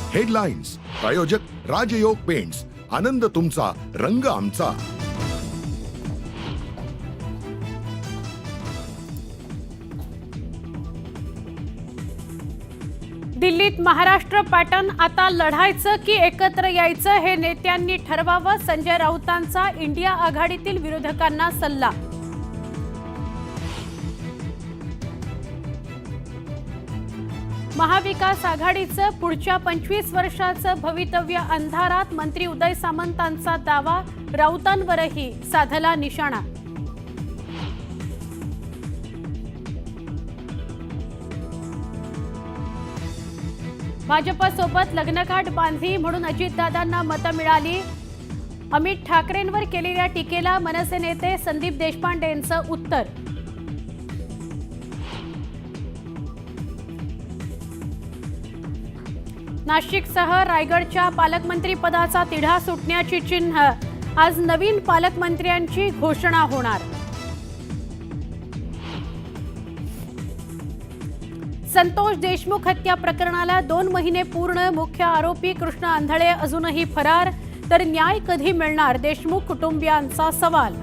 Headlines प्रायोजक राजयोग paints, आनंद तुमचा, रंग आमचा। दिल्लीत महाराष्ट्र पॅटर्न, आता लढायचं की एकत्र यायचं हे नेत्यांनी ठरवावं, संजय राऊतांचा इंडिया आघाडीतील विरोधकांना सल्ला। महाविकास आघाडीचं पुढच्या 25 वर्षाचं भवितव्य अंधारात, मंत्री उदय सामंतांचा दावा, राऊतांवरही साधला निशाणा। भाजपसोबत लग्नगाठ बांधली म्हणून अजितदादांना मतं मिळाली, अमित ठाकरेंवर केलेल्या टीकेला मनसे नेते संदीप देशपांडेंचं उत्तर। नाशिकसह रायगडच्या पालकमंत्री पदाचा तिढा सुटण्याची चिन्ह, आज नवीन पालकमंत्र्यांची घोषणा होणार। संतोष देशमुख हत्या प्रकरणाला 2 महिने पूर्ण, मुख्य आरोपी कृष्ण आंधळे अजूनही फरार, तर न्याय कधी मिळणार, देशमुख कुटुंबियांचा सवाल।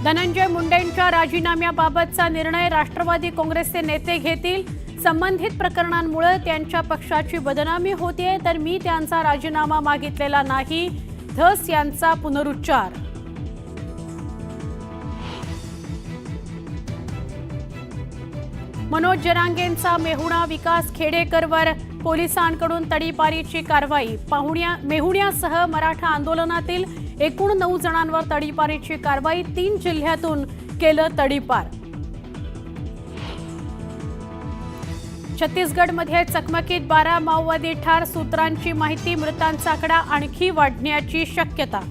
धनंजय मुंडेंच्या राजीनाम्याबाबतचा निर्णय राष्ट्रवादी काँग्रेसचे नेते घेतील, संबंधित प्रकरणांमुळे त्यांच्या पक्षाची बदनामी होते, तर मी त्यांचा राजीनामा मागितलेला नाही, धस यांचा पुनरुच्चार। मनोज जरांगेंचा मेहुणा विकास खेडेकरवर पोलिसांकडून तडीपारीची कारवाई, मेहुण्यासह मराठा आंदोलनातील एकूण 9 जणांवर तडीपारीची कारवाई, 3 जिल्ह्यातून केलं तडीपार। छत्तीसगडमध्ये चकमकीत 12 माओवादी ठार, सूत्रांची माहिती, मृतांचा आकडा आणखी वाढण्याची शक्यता।